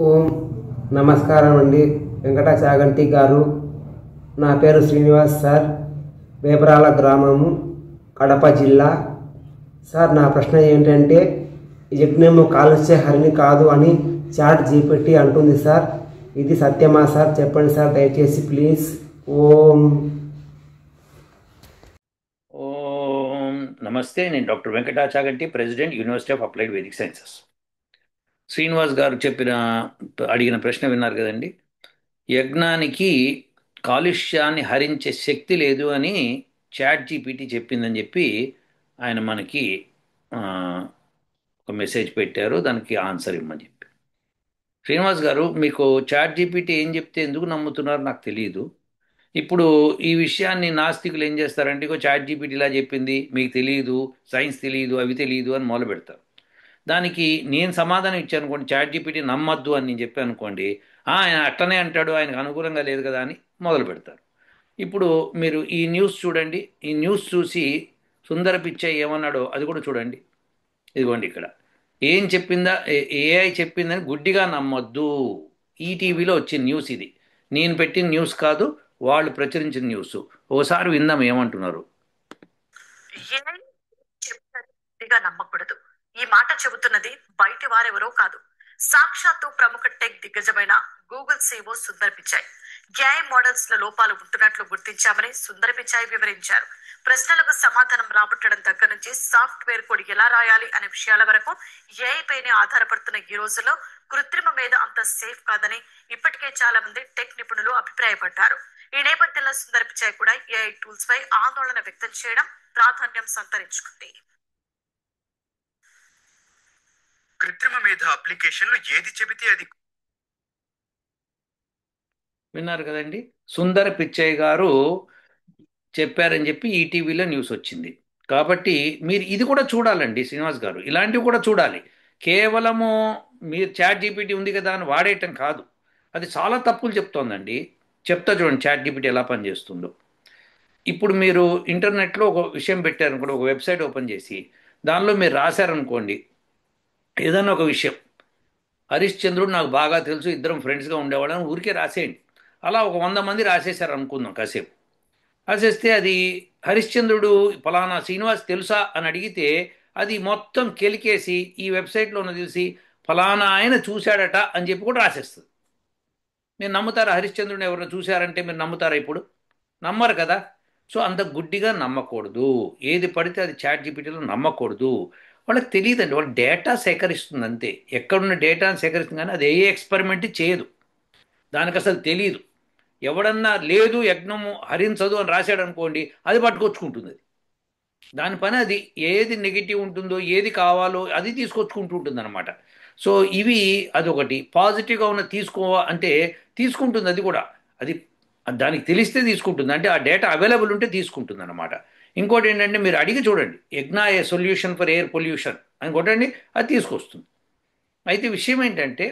ఓం నమస్కారం అండి. వెంకట చాగంటి గారు. నా పేరు శ్రీనివాస్ సార్, వేపరాల గ్రామము, కడప జిల్లా. సార్, నా ప్రశ్న ఏంటంటే, యజ్ఞము కాలుష్య హరిణి కాదు అని చాట్ జీపీటీ అంటుంది సార్. ఇది సత్యమా సార్? చెప్పండి సార్ దయచేసి ప్లీజ్. ఓం ఓం నమస్తే. నేను doctor Venkata Chaganti, president, university of applied Vedic sciences. Srinivas గారు అడిగిన ప్రశ్న విన్నారు కదండి. యజ్ఞానికి కాలుష్యాన్ని హరించే శక్తి లేదు అని చాట్ జీపీటీ చెప్పిందని చెప్పి ఆయన మనకి ఆ, ఒక మెసేజ్ పెట్టారు. దానికి ఆన్సర్ ఇమ్మని చెప్పి. శ్రీనివాస్ గారు, మీకు చాట్ జీపీటీ ఏం చెప్తే ఎందుకు నమ్ముతున్నారో నాకు తెలియదు. ఇప్పుడు ఈ విషయాన్ని నాస్తికులు ఏం చేస్తారంటే, ఇగో చాట్ జీపీటీ ఇలా చెప్పింది, మీకు తెలియదు, సైన్స్ తెలియదు, అవి తెలియదు అని మొదలు పెడతారు. దానికి నేను సమాధానం ఇచ్చాను అనుకోండి, చాట్ జీపీటీ నమ్మద్దు అని నేను చెప్పాను అనుకోండి, ఆయన అట్టనే అంటాడు, ఆయనకు అనుకూలంగా లేదు కదా అని మొదలు పెడతారు. ఇప్పుడు మీరు ఈ న్యూస్ చూడండి. ఈ న్యూస్ చూసి సుందర పిచ్చయ్య ఏమన్నాడో అది కూడా చూడండి. ఇదిగోండి ఇక్కడ ఏం చెప్పిందా, ఏఐ చెప్పిందని గుడ్డిగా నమ్మొద్దు. ఈటీవీలో వచ్చిన న్యూస్ ఇది. నేను పెట్టిన న్యూస్ కాదు, వాళ్ళు ప్రచురించిన న్యూస్. ఓసారి విందాం ఏమంటున్నారు. ఏఐ చెప్పినట్టుగా నమ్మకూడదు. ఈ మాట చెబుతున్నది బయటి వారెవరో కాదు, సాక్షాత్తు ప్రముఖ టెక్ దిగ్గజమైన Google CEO Sundar Pichai. AI models లో లోపాలు ఉంటున్నట్లు గుర్తించామని సుందర్ పిచాయ్ వివరించారు. ప్రశ్నలకు సమాధానం రాబట్టడం దగ్గర నుంచి సాఫ్ట్వేర్ కోడ్ ఎలా రాయాలి అనే విషయాల వరకు ఏఐ పైనే ఆధారపడుతున్న ఈ రోజుల్లో కృత్రిమ మీద అంత సేఫ్ కాదని ఇప్పటికే చాలా మంది టెక్ నిపుణులు అభిప్రాయపడ్డారు. ఈ నేపథ్యంలో సుందర్ పిచాయ్ కూడా ఏఐ టూల్స్ పై ఆందోళన వ్యక్తం చేయడం ప్రాధాన్యం సంతరించుకుంది. కృత్రిమ మేధ అప్లికేషన్లు ఏది చెబితే అది. విన్నారు కదండి, సుందర పిచ్చయ్య గారు చెప్పారని చెప్పి ఈటీవీలో న్యూస్ వచ్చింది. కాబట్టి మీరు ఇది కూడా చూడాలండి శ్రీనివాస్ గారు, ఇలాంటివి కూడా చూడాలి. కేవలము మీరు చాట్ జీపీటీ ఉంది కదా అని వాడేయటం కాదు. అది చాలా తప్పులు చెప్తోందండి. చెప్తా చూడండి చాట్ జీపీటీ ఎలా పనిచేస్తుందో. ఇప్పుడు మీరు ఇంటర్నెట్లో ఒక విషయం పెట్టారనుకోండి, ఒక వెబ్సైట్ ఓపెన్ చేసి దానిలో మీరు రాశారనుకోండి ఏదైనా ఒక విషయం, హరిశ్చంద్రుడు నాకు బాగా తెలుసు, ఇద్దరం ఫ్రెండ్స్గా ఉండేవాళ్ళని ఊరికే రాసేయండి. అలా ఒక 100 మంది రాసేశారు అనుకుందాం కాసేపు. రాసేస్తే అది హరిశ్చంద్రుడు ఫలానా శ్రీనివాస్ తెలుసా అని అడిగితే అది మొత్తం కెలికేసి ఈ వెబ్సైట్లో ఉన్న తెలిసి ఫలానా ఆయన చూశాడట అని చెప్పి కూడా రాసేస్తుంది. మీరు నమ్ముతారా? హరిశ్చంద్రుడిని ఎవరైనా చూశారంటే మీరు నమ్ముతారా? ఇప్పుడు నమ్మరు కదా. సో అంత గుడ్డిగా నమ్మకూడదు. ఏది పడితే అది చాట్ జీపీటీలో నమ్మకూడదు. వాళ్ళకి తెలియదండి, వాళ్ళ డేటా సేకరిస్తుంది అంతే. ఎక్కడున్న డేటాను సేకరిస్తుంది కానీ అది ఏ ఎక్స్పెరిమెంట్ చేయదు. దానికి అసలు తెలియదు. ఎవడన్నా లేదు యజ్ఞము హరించదు అని రాశాడు అనుకోండి, అది పట్టుకొచ్చుకుంటుంది. అది దాని పని అది. ఏది నెగిటివ్ ఉంటుందో, ఏది కావాలో అది తీసుకొచ్చుకుంటూ ఉంటుంది అనమాట. సో ఇవి అదొకటి. పాజిటివ్గా ఉన్న తీసుకో అంటే తీసుకుంటుంది అది కూడా. అది దానికి తెలిస్తే తీసుకుంటుంది, అంటే ఆ డేటా అవైలబుల్ ఉంటే తీసుకుంటుంది అనమాట. ఇంకోటి ఏంటంటే మీరు అడిగి చూడండి, యజ్ఞ a solution for air pollution అని కొట్టండి, అది తీసుకొస్తుంది. అయితే విషయం ఏంటంటే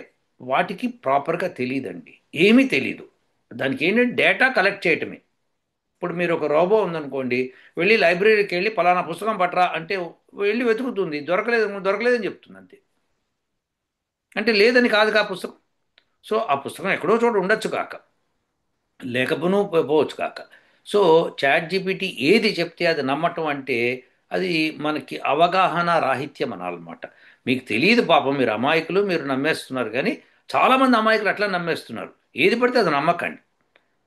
వాటికి ప్రాపర్గా తెలియదండి, ఏమీ తెలీదు. దానికి ఏంటంటే డేటా కలెక్ట్ చేయటమే. ఇప్పుడు మీరు ఒక రోబో ఉందనుకోండి, వెళ్ళి లైబ్రరీకి వెళ్ళి పలానా పుస్తకం పట్టరా అంటే వెళ్ళి వెతుకుతుంది, దొరకలేదని చెప్తుంది అంతే. అంటే లేదని కాదు ఆ పుస్తకం. సో ఆ పుస్తకం ఎక్కడో చోట ఉండొచ్చు కాక, లేకపోను పోవచ్చు కాక. సో చాట్ జీపీటీ ఏది చెప్తే అది నమ్మటం అంటే అది మనకి అవగాహన రాహిత్యం అనాలన్నమాట. మీకు తెలియదు పాపం, మీరు అమాయకులు, మీరు నమ్మేస్తున్నారు. కానీ చాలామంది అమాయకులు అట్లా నమ్మేస్తున్నారు. ఏది పడితే అది నమ్మకండి.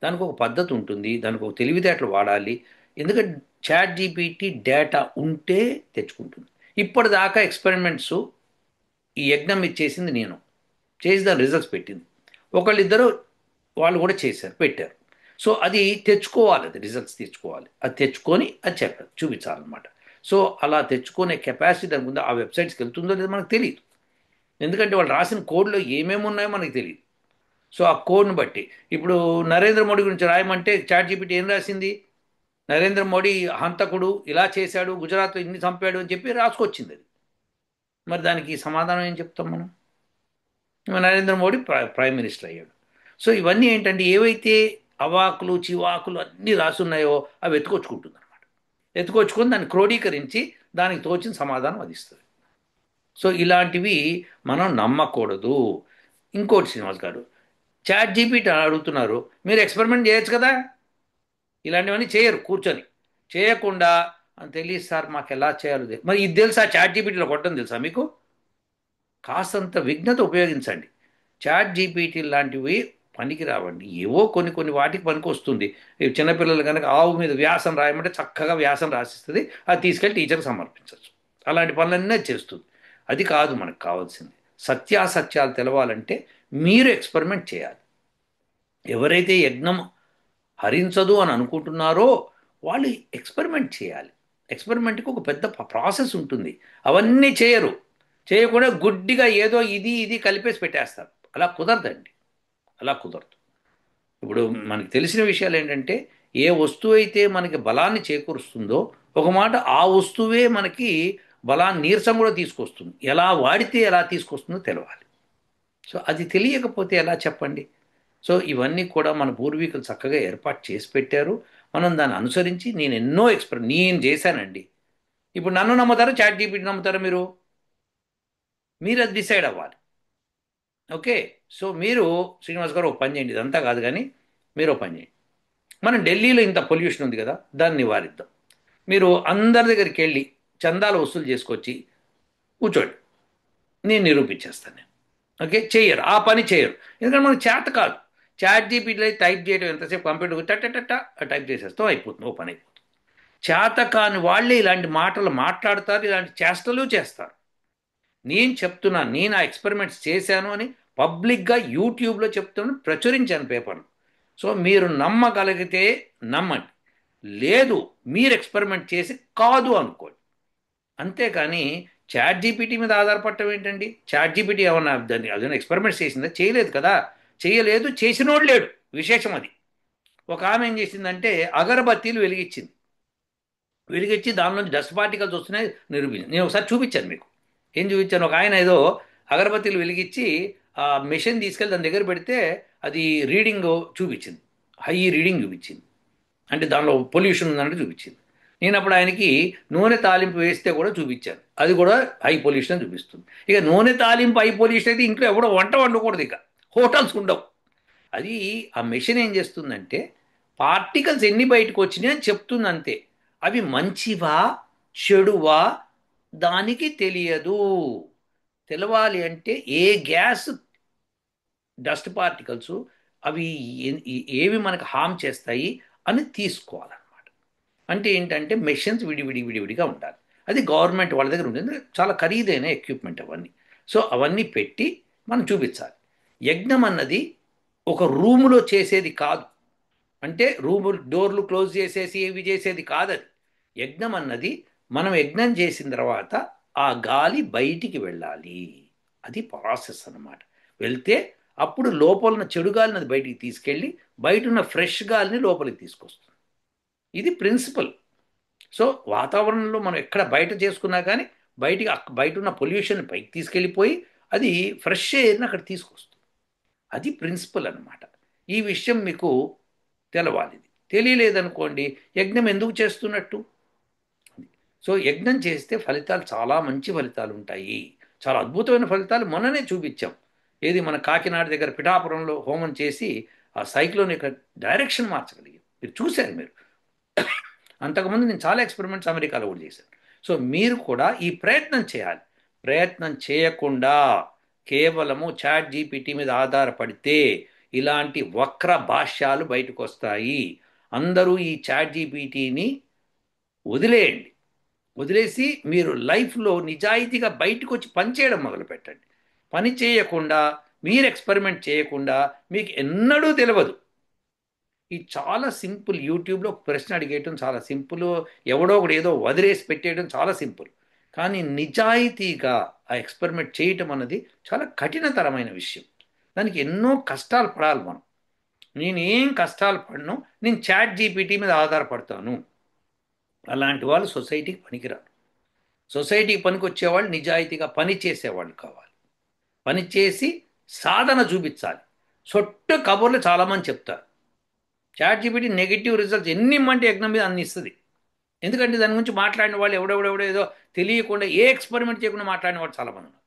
దానికి ఒక పద్ధతి ఉంటుంది, దానికి ఒక తెలివితేటలు వాడాలి. ఎందుకంటే చాట్ జీపీటీ డేటా ఉంటే తెచ్చుకుంటుంది. ఇప్పటిదాకా ఎక్స్పెరిమెంట్స్ ఈ యజ్ఞం ఇచ్చేసింది నేను చేసి దాని రిజల్ట్స్ పెట్టింది. ఒకళ్ళిద్దరు వాళ్ళు కూడా చేశారు, పెట్టారు. సో అది తెచ్చుకోవాలి, అది రిజల్ట్స్ తెచ్చుకోవాలి. అది తెచ్చుకొని అది చెప్పాలి, చూపించాలన్నమాట. సో అలా తెచ్చుకునే కెపాసిటీ దానికి ఉందో. ఆ వెబ్సైట్స్కి వెళ్తుందో లేదో మనకు తెలియదు, ఎందుకంటే వాళ్ళు రాసిన కోడ్లో ఏమేమి ఉన్నాయో మనకు తెలియదు. సో ఆ కోడ్ని బట్టి ఇప్పుడు నరేంద్ర మోడీ గురించి రాయమంటే చాట్ జీపీటీ ఏం రాసింది? నరేంద్ర మోడీ హంతకుడు, ఇలా చేశాడు, గుజరాత్లో ఇన్ని చంపాడు అని చెప్పి రాసుకొచ్చింది అది. మరి దానికి సమాధానం ఏం చెప్తాం మనం? నరేంద్ర మోడీ ప్రైమ్ మినిస్టర్ అయ్యాడు. సో ఇవన్నీ ఏంటంటే ఏవైతే అవాకులు చివాకులు అన్నీ రాసున్నాయో అవి ఎత్తుకొచ్చుకుంటుంది అనమాట. ఎత్తుకొచ్చుకొని దాన్ని క్రోడీకరించి దానికి తోచిన సమాధానం అది ఇస్తుంది. సో ఇలాంటివి మనం నమ్మకూడదు. ఇంకోటి శ్రీనివాస్ గారు, చాట్ జీపీటీ అడుగుతున్నారు, మీరు ఎక్స్పెరిమెంట్ చేయొచ్చు కదా. ఇలాంటివన్నీ చేయరు కూర్చొని. చేయకుండా తెలియదు సార్ మాకు ఎలా చేయాలో మరి ఇది తెలుసా, చాట్ జీపీటీలో కొట్టడం తెలుసా మీకు? కాస్తంత విఘ్నత ఉపయోగించండి. చాట్ జీపీటీ లాంటివి పనికి రావండి. ఏవో కొన్ని కొన్ని వాటికి పనికి వస్తుంది. ఈ చిన్నపిల్లలు కనుక ఆవు మీద వ్యాసం రాయమంటే చక్కగా వ్యాసం రాసిస్తుంది, అది తీసుకెళ్ళి టీచర్కి సమర్పించవచ్చు. అలాంటి పనులన్నీ అది చేస్తుంది. అది కాదు మనకు కావాల్సింది. సత్యాసత్యాలు తెలవాలంటే మీరు ఎక్స్పెరిమెంట్ చేయాలి. ఎవరైతే యజ్ఞం హరించదు అని అనుకుంటున్నారో వాళ్ళు ఎక్స్పెరిమెంట్ చేయాలి. ఎక్స్పెరిమెంట్కి ఒక పెద్ద ప్రాసెస్ ఉంటుంది. అవన్నీ చేయరు. చేయకుండా గుడ్డిగా ఏదో ఇది ఇది కలిపేసి పెట్టేస్తారు. అలా కుదరదండి. అలా కుదరదు. ఇప్పుడు మనకి తెలిసిన విషయాలు ఏంటంటే, ఏ వస్తువు అయితే మనకి బలాన్ని చేకూరుస్తుందో ఒక మాట ఆ వస్తువే మనకి బలాన్ని, నీరసం కూడా తీసుకొస్తుంది. ఎలా వాడితే ఎలా తీసుకొస్తుందో తెలవాలి. సో అది తెలియకపోతే ఎలా చెప్పండి? సో ఇవన్నీ కూడా మన పూర్వీకులు చక్కగా ఏర్పాటు చేసి పెట్టారు. మనం దాన్ని అనుసరించి నేను ఎన్నో నేను చేశానండి. ఇప్పుడు నన్ను నమ్ముతారా, చాట్ జీపీటీ నమ్ముతారా? మీరు అది డిసైడ్ అవ్వాలి. ఓకే. సో మీరు శ్రీనివాస్ గారు ఒక పని చేయండి, ఇదంతా కాదు కానీ మీరు ఒక పని చేయండి. మనం ఢిల్లీలో ఇంత పొల్యూషన్ ఉంది కదా, దాన్ని నివారిద్దాం. మీరు అందరి దగ్గరికి వెళ్ళి చందాలు వసూలు చేసుకొచ్చి కూర్చోండి, నేను నిరూపించేస్తాను నేను. ఓకే. చేయరు, ఆ పని చేయరు. ఎందుకంటే మనకు చేత కాదు. చాట్ జీపీటీలో టైప్ చేయడం ఎంతసేపు, కంప్యూటర్ టట టైప్ చేసేస్తాం, అయిపోతుంది, ఓ పని అయిపోతుంది. చేత కాని వాళ్ళే ఇలాంటి మాటలు మాట్లాడతారు, ఇలాంటి చేష్టలు చేస్తారు. నేను చెప్తున్నాను, నేను ఆ ఎక్స్పెరిమెంట్స్ చేశాను అని పబ్లిక్గా యూట్యూబ్లో చెప్తున్నాను, ప్రచురించాను పేపర్లు. సో మీరు నమ్మగలిగితే నమ్మండి, లేదు మీరు ఎక్స్పెరిమెంట్ చేసి కాదు అనుకోండి. అంతేకాని చాట్ జీపీటీ మీద ఆధారపడటం ఏంటండి? చాట్ జీపీటీ ఏమన్నా దాన్ని అదేనా ఎక్స్పెరిమెంట్స్ చేసిందా? చేయలేదు కదా. చేయలేదు, చేసినోడు లేడు. విశేషం అది. ఒక ఆమె ఏం చేసిందంటే అగరబత్తీలు వెలిగించింది. వెలిగించి దానిలోంచి డస్ట్ పార్టికల్స్ వస్తున్నాయి నిరూపించింది. నేను ఒకసారి చూపించాను మీకు. ఏం చూపించాను? ఒక ఆయన ఏదో అగరబత్తీలు వెలిగించి ఆ మెషిన్ తీసుకెళ్ళి దాని దగ్గర పెడితే అది రీడింగ్ చూపించింది, హై రీడింగ్ చూపించింది. అంటే దానిలో పొల్యూషన్ ఉందన్నట్టు చూపించింది. నేను అప్పుడు ఆయనకి నూనె తాలింపు వేస్తే కూడా చూపించాను, అది కూడా హై పొల్యూషన్ చూపిస్తుంది. ఇక నూనె తాలింపు హై పొల్యూషన్ అయితే ఇంట్లో ఎవడో వంట వండకూడదు, ఇక హోటల్స్ ఉండవు. అది ఆ మెషిన్ ఏం చేస్తుందంటే పార్టికల్స్ ఎన్ని బయటకు వచ్చినాయి అని చెప్తుంది అంతే. అవి మంచివా చెడువా దానికి తెలియదు. తెలవాలి అంటే ఏ గ్యాస్, డస్ట్ పార్టికల్స్ అవి ఏవి మనకు హామ్ చేస్తాయి అని తీసుకోవాలన్నమాట. అంటే ఏంటంటే మెషిన్స్ విడివిడిగా ఉండాలి. అది గవర్నమెంట్ వాళ్ళ దగ్గర ఉంటుంది, చాలా ఖరీదైన ఎక్విప్మెంట్ అవన్నీ. సో అవన్నీ పెట్టి మనం చూపించాలి. యజ్ఞం అన్నది ఒక రూములో చేసేది కాదు. అంటే రూము డోర్లు క్లోజ్ చేసేసి ఇవి చేసేది కాదది. యజ్ఞం అన్నది మనం యజ్ఞం చేసిన తర్వాత ఆ గాలి బయటికి వెళ్ళాలి. అది ప్రాసెస్ అన్నమాట. వెళ్తే అప్పుడు లోపల ఉన్న చెడు గాలిని అది బయటికి తీసుకెళ్ళి బయట ఉన్న ఫ్రెష్ గాలిని లోపలికి తీసుకొస్తుంది. ఇది ప్రిన్సిపల్. సో వాతావరణంలో మనం ఎక్కడ బయట చేసుకున్నా కానీ బయటికి బయట ఉన్న పొల్యూషన్ పైకి తీసుకెళ్ళిపోయి అది ఫ్రెష్ ఎయిర్ని అక్కడ తీసుకొస్తుంది. అది ప్రిన్సిపల్ అన్నమాట. ఈ విషయం మీకు తెలవాలి. తెలియలేదనుకోండి, యజ్ఞం ఎందుకు చేస్తున్నట్టు? సో యజ్ఞం చేస్తే ఫలితాలు చాలా మంచి ఫలితాలు ఉంటాయి, చాలా అద్భుతమైన ఫలితాలు మొన్ననే చూపించాం. ఏది మన కాకినాడ దగ్గర పిఠాపురంలో హోమం చేసి ఆ సైక్లోన్ యొక్క డైరెక్షన్ మార్చగలిగాం. మీరు చూశారు మీరు. అంతకుముందు నేను చాలా ఎక్స్పెరిమెంట్స్ అమెరికాలో కూడా చేశాను. సో మీరు కూడా ఈ ప్రయత్నం చేయాలి. ప్రయత్నం చేయకుండా కేవలము చాట్ జీపీటీ మీద ఆధారపడితే ఇలాంటి వక్ర భాష్యాలు బయటకు వస్తాయి. అందరూ ఈ చాట్ జీపీటీని వదిలేయండి. వదిలేసి మీరు లైఫ్లో నిజాయితీగా బయటకు వచ్చి పని చేయడం మొదలుపెట్టండి. పని చేయకుండా మీరు ఎక్స్పెరిమెంట్ చేయకుండా మీకు ఎన్నడూ తెలియదు. ఇది చాలా సింపుల్. యూట్యూబ్లో ఒక ప్రశ్న అడిగేయటం చాలా సింపుల్, ఎవడో ఒకడు ఏదో వదిలేసి పెట్టేయడం చాలా సింపుల్. కానీ నిజాయితీగా ఆ ఎక్స్పెరిమెంట్ చేయటం అన్నది చాలా కఠినతరమైన విషయం. దానికి ఎన్నో కష్టాలు పడాలి మనం. నేను ఏం కష్టాలు పడను, నేను చాట్ జీపీటీ మీద ఆధారపడతాను. అలాంటి వాళ్ళు సొసైటీకి పనికిరారు. సొసైటీకి పనికొచ్చేవాళ్ళు నిజాయితీగా పని చేసేవాళ్ళు కావాలి. పని చేసి సాధన చూపించాలి. సొట్టు కబుర్లు చాలామంది చెప్తారు. చాట్ జీపీటీ నెగిటివ్ రిజల్ట్స్ ఎన్ని ఇమ్మంటే యజ్ఞం మీద అన్ని ఇస్తుంది. ఎందుకంటే దాని గురించి మాట్లాడిన వాళ్ళు ఎవడెవడెవడో ఏదో తెలియకుండా ఏ ఎక్స్పెరిమెంట్ చేయకుండా మాట్లాడిన వాళ్ళు చాలామంది ఉన్నారు.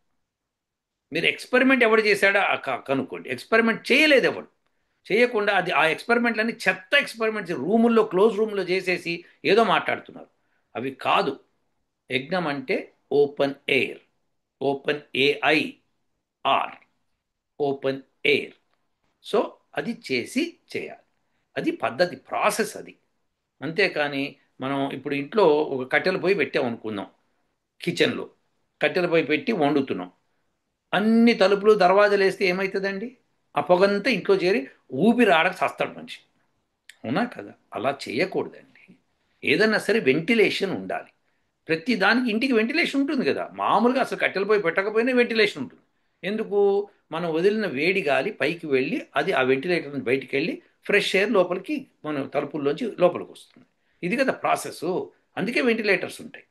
మీరు ఎక్స్పెరిమెంట్ ఎవడు చేశాడో కనుక్కోండి. ఎక్స్పెరిమెంట్ చేయలేదు ఎవడు. చేయకుండా అది ఆ ఎక్స్పెరిమెంట్లన్నీ చెత్త ఎక్స్పెరిమెంట్స్ రూముల్లో క్లోజ్ రూమ్లో చేసేసి ఏదో మాట్లాడుతున్నారు. అవి కాదు. యజ్ఞం అంటే open air, open AI R, open air. So అది చేసి చేయాలి. అది పద్ధతి, ప్రాసెస్ అది. అంతేకాని మనం ఇప్పుడు ఇంట్లో ఒక కట్టెల పొయ్యి పెట్టాం అనుకుందాం, కిచెన్లో కట్టెల పొయ్యి పెట్టి వండుతున్నాం. అన్ని తలుపులు దర్వాజాలు వేస్తే ఏమవుతుందండి? ఆ పొగంతా ఇంట్లో చేరి ఊపిరి ఆడక చస్తాడు మనిషి. అవునా కదా? అలా చేయకూడదండి. ఏదన్నా సరే వెంటిలేషన్ ఉండాలి. ప్రతి దానికి ఇంటికి వెంటిలేషన్ ఉంటుంది కదా. మామూలుగా అసలు కట్టెల పొయ్యి పెట్టకపోయినా వెంటిలేషన్ ఉంటుంది. ఎందుకు? మనం వదిలిన వేడి గాలి పైకి వెళ్ళి అది ఆ వెంటిలేటర్ నుంచి బయటికి వెళ్ళి ఫ్రెష్ ఎయిర్ లోపలికి మన తలుపుల్లోంచి లోపలికి వస్తుంది. ఇది కదా ప్రాసెస్. అందుకే వెంటిలేటర్స్ ఉంటాయి.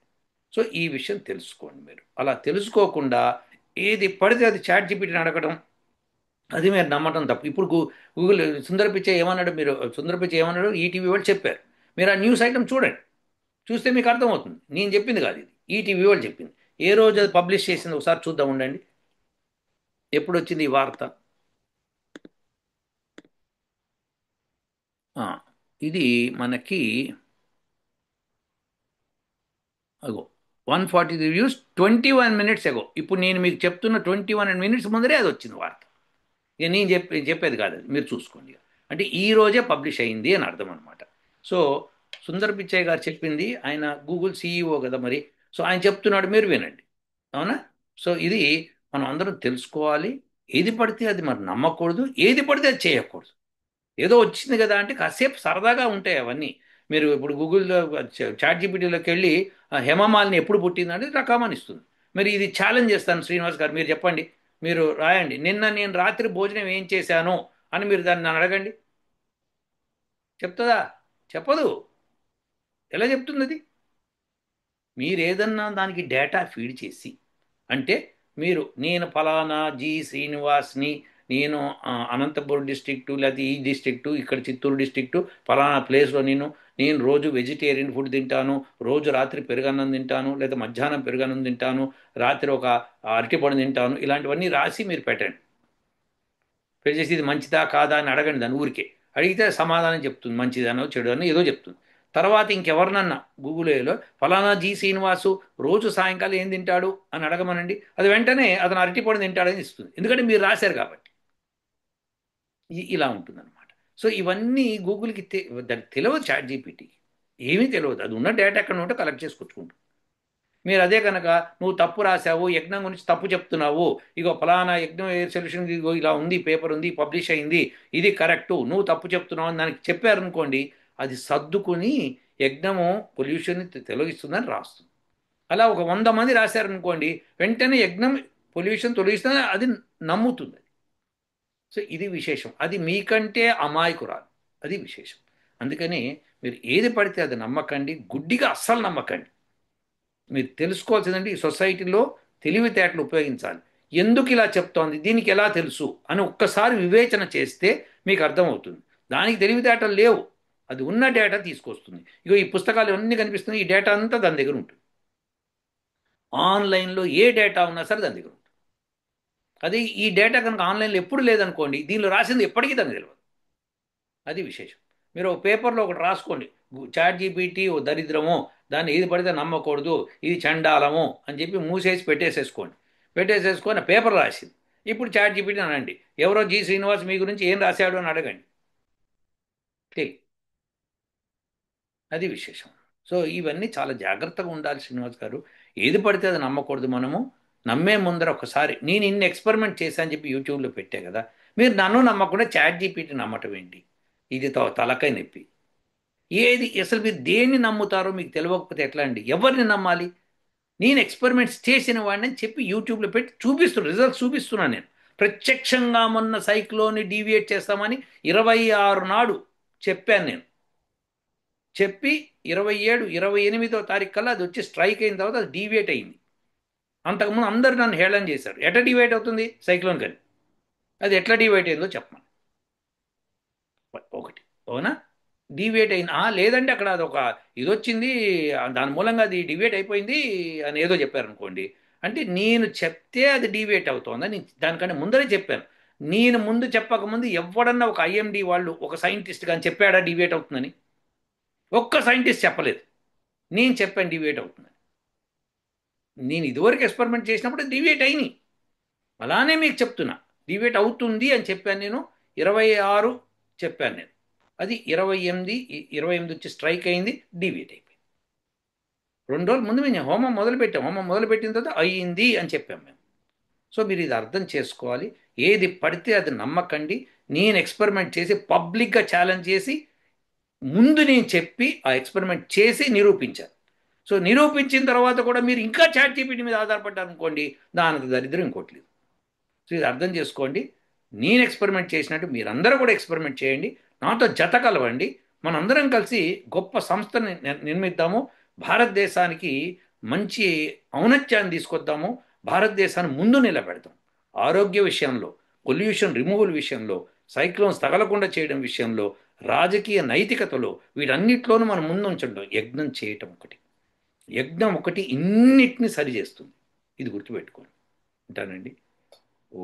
సో ఈ విషయం తెలుసుకోండి మీరు. అలా తెలుసుకోకుండా ఏది పడితే అది చాట్ జీపీటీని అడగడం, అది మీరు నమ్మటం తప్పు. ఇప్పుడు గూగుల్ సుందర్ పిచ్చై ఏమన్నాడు? మీరు సుందర్ పిచ్చై ఏమన్నాడు ఈటీవీ వాళ్ళు చెప్పారు. మీరు ఆ న్యూస్ ఐటమ్ చూడండి. చూస్తే మీకు అర్థమవుతుంది. నేను చెప్పింది కాదు ఇది, ఈటీవీ వాళ్ళు చెప్పింది. ఏ రోజు అది పబ్లిష్ చేసింది ఒకసారి చూద్దాం ఉండండి. ఎప్పుడు వచ్చింది ఈ వార్త? ఆ, ఇది మనకి అగో 143 వ్యూస్ 21 minutes ఎగో. ఇప్పుడు నేను మీకు చెప్తున్న 21 minutes ముందరే అది వచ్చింది వార్త. ఇక నేను చెప్పేది కాదు, అది మీరు చూసుకోండి. అంటే ఈ రోజే పబ్లిష్ అయింది అని అర్థం అనమాట. సో సుందర్ పిచ్చయ్య గారు చెప్పింది, ఆయన గూగుల్ సీఈఓ కదా మరి. సో ఆయన చెప్తున్నాడు, మీరు వినండి. అవునా? సో ఇది మనం అందరం తెలుసుకోవాలి. ఏది పడితే అది మరి నమ్మకూడదు, ఏది పడితే అది చేయకూడదు. ఏదో వచ్చింది కదా అంటే కాసేపు సరదాగా ఉంటాయి అవన్నీ. మీరు ఇప్పుడు గూగుల్లో చాట్ జీపీటీలోకి వెళ్ళి హేమమాలిని ఎప్పుడు పుట్టిందంటే రకామని ఇస్తుంది. మరి ఇది ఛాలెంజ్ చేస్తాను శ్రీనివాస్ గారు, మీరు చెప్పండి. మీరు రాయండి, నిన్న నేను రాత్రి భోజనం ఏం చేశాను అని మీరు దాన్ని నన్ను అడగండి. చెప్తుందా? చెప్పదు. ఎలా చెప్తుంది అది? మీరు ఏదన్నా దానికి డేటా ఫీడ్ చేసి, అంటే మీరు నేను ఫలానా జి శ్రీనివాస్ని, నేను అనంతపురం డిస్ట్రిక్టు లేకపోతే ఈ డిస్ట్రిక్టు ఇక్కడ చిత్తూరు డిస్ట్రిక్టు ఫలానా ప్లేస్లో నేను రోజు వెజిటేరియన్ ఫుడ్ తింటాను, రోజు రాత్రి పెరుగన్నం తింటాను, లేదా మధ్యాహ్నం పెరుగన్నం తింటాను, రాత్రి ఒక అరటిపండు తింటాను, ఇలాంటివన్నీ రాసి మీరు పెట్టండి. పెట్టేసి ఇది మంచిదా కాదా అని అడగండి దాని ఊరికే. అడిగితే సమాధానం చెప్తుంది, మంచిదనో చెడు అని ఏదో చెప్తుంది. తర్వాత ఇంకెవరినన్నా గూగుల్లో ఫలానా జి శ్రీనివాసు రోజు సాయంకాలం ఏం తింటాడు అని అడగమనండి, అది వెంటనే అతను అరటిపండు తింటాడని ఇస్తుంది. ఎందుకంటే మీరు రాశారు కాబట్టి. ఇలా ఉంటుందన్నమాట. సో ఇవన్నీ గూగుల్కి దానికి తెలియదు, చాట్ జీపీటీకి ఏమీ తెలియదు. అది ఉన్న డేటా ఎక్కడ ఉంటే కలెక్ట్ చేసుకొచ్చుకుంటుంది. మీరు అదే కనుక నువ్వు తప్పు రాశావు, యజ్ఞం గురించి తప్పు చెప్తున్నావు, ఇగో ఫలానా యజ్ఞం ఎయిర్ సొల్యూషన్ ఇగో ఇలా ఉంది, పేపర్ ఉంది, పబ్లిష్ అయింది, ఇది కరెక్టు, నువ్వు తప్పు చెప్తున్నావు అని దానికి చెప్పారనుకోండి, అది సర్దుకుని యజ్ఞము పొల్యూషన్ తొలగిస్తుందని రాస్తుంది. అలా ఒక 100 మంది రాశారనుకోండి, వెంటనే యజ్ఞం పొల్యూషన్ తొలగిస్తుందని అది నమ్ముతుంది. సో ఇది విశేషం. అది మీకంటే అమాయకురాలు, అది విశేషం. అందుకని మీరు ఏది పడితే అది నమ్మకండి, గుడ్డిగా అస్సలు నమ్మకండి. మీరు తెలుసుకోవాల్సిందంటే ఈ సొసైటీలో తెలివితేటలు ఉపయోగించాలి. ఎందుకు ఇలా చెప్తోంది, దీనికి ఎలా తెలుసు అని ఒక్కసారి వివేచన చేస్తే మీకు అర్థమవుతుంది. దానికి తెలివితేటలు లేవు, అది ఉన్న డేటా తీసుకొస్తుంది. ఇగో ఈ పుస్తకాలు అన్నీ కనిపిస్తున్నాయి, ఈ డేటా అంతా దాని దగ్గర ఉంటుంది. ఆన్లైన్లో ఏ డేటా ఉన్నా సరే దాని దగ్గర ఉంటుంది. అది ఈ డేటా కనుక ఆన్లైన్లో ఎప్పుడు లేదనుకోండి, దీనిలో రాసింది ఎప్పటికీ దానికి తెలియదు. అది విశేషం. మీరు ఒక పేపర్లో ఒకటి రాసుకోండి, చాట్ జీపీటీ ఓ దరిద్రము, దాన్ని ఏది పడితే నమ్మకూడదు, ఇది చండాలము అని చెప్పి మూసేసి పెట్టేసేసుకోండి. పెట్టేసేసుకొని పేపర్ రాసింది. ఇప్పుడు చాట్ జీపీటీ అనండి, ఎవరో జి శ్రీనివాస్ మీ గురించి ఏం రాశాడు అని అడగండి. అది విశేషం. సో ఇవన్నీ చాలా జాగ్రత్తగా ఉండాలి శ్రీనివాస్ గారు. ఏది పడితే అది నమ్మకూడదు. మనము నమ్మే ముందర ఒకసారి నేను ఇన్ని ఎక్స్పెరిమెంట్ చేశాను చెప్పి యూట్యూబ్లో పెట్టే కదా, మీరు నన్ను నమ్మకుండా చాట్ జీపీటీ నమ్మటం ఏంటి? ఇది తలకాయ నొప్పి. ఏది అసలు మీరు దేన్ని నమ్ముతారో మీకు తెలియకపోతే ఎట్లా అండి? ఎవరిని నమ్మాలి? నేను ఎక్స్పెరిమెంట్స్ చేసిన వాడిని అని చెప్పి యూట్యూబ్లో పెట్టి చూపిస్తున్నాను, రిజల్ట్స్ చూపిస్తున్నాను నేను. ప్రత్యక్షంగా మొన్న సైక్లోని డీవియేట్ చేస్తామని 26 నాడు చెప్పాను నేను. చెప్పి 27, 28వ తారీఖు కల్లా అది వచ్చి స్ట్రైక్ అయిన తర్వాత అది డీవియేట్ అయింది. అంతకుముందు అందరూ నన్ను హేళన చేశారు, ఎట్లా డివైట్ అవుతుంది సైక్లోన్ కానీ. అది ఎట్లా డివైట్ అయిందో చెప్పమని. ఒకటి అవునా, డివియేట్ అయింది. లేదంటే అక్కడ అది ఒక ఇది వచ్చింది, దాని మూలంగా అది డివియేట్ అయిపోయింది అని ఏదో చెప్పారనుకోండి, అంటే నేను చెప్తే అది డీవియేట్ అవుతోందని దానికంటే ముందరే చెప్పాను. నేను ముందు చెప్పకముందు ఎవడన్నా ఒక ఐఎండి వాళ్ళు ఒక సైంటిస్ట్ కానీ చెప్పాడా డీవియేట్ అవుతుందని? ఒక్క సైంటిస్ట్ చెప్పలేదు. నేను చెప్పాను డీవియేట్ అవుతుందని. నేను ఇదివరకు ఎక్స్పెరిమెంట్ చేసినప్పుడు డీవియేట్ అయినాయి. అలానే మీకు చెప్తున్నా డీవియేట్ అవుతుంది అని చెప్పాను. నేను 26 చెప్పాను నేను. అది 28 వచ్చి స్ట్రైక్ అయింది, డీవియేట్ అయిపోయింది. 2 రోజుల ముందు మేము హోమం మొదలుపెట్టాం. హోమం మొదలుపెట్టిన తర్వాత అయ్యింది అని చెప్పాం మేము. సో మీరు ఇది అర్థం చేసుకోవాలి. ఏది పడితే అది నమ్మకండి. నేను ఎక్స్పెరిమెంట్ చేసి పబ్లిక్గా ఛాలెంజ్ చేసి ముందు నేను చెప్పి ఆ ఎక్స్పెరిమెంట్ చేసి నిరూపించాను. సో నిరూపించిన తర్వాత కూడా మీరు ఇంకా చాట్ జీపీటీ మీద ఆధారపడ్డారు అనుకోండి, దానికి దరిద్రం ఇంకోటి లేదు. సో ఇది అర్థం చేసుకోండి. నేను ఎక్స్పెరిమెంట్ చేసినట్టు మీరందరూ కూడా ఎక్స్పెరిమెంట్ చేయండి. నాతో జత కలవండి. మనందరం కలిసి గొప్ప సంస్థని నిర్మిద్దాము. భారతదేశానికి మంచి ఔన్నత్యాన్ని తీసుకొద్దాము. భారతదేశాన్ని ముందు నిలబెడతాం. ఆరోగ్య విషయంలో, పొల్యూషన్ రిమూవల్ విషయంలో, సైక్లోన్స్ తగలకుండా చేయడం విషయంలో, రాజకీయ నైతికతలో, వీటన్నిటిలోనూ మనం ముందు ఉంచడం. యజ్ఞం చేయటం ఒకటి, యజ్ఞం ఒకటి ఇన్నిటిని సరిచేస్తుంది. ఇది గుర్తుపెట్టుకోండి. ఉంటానండి. ఓ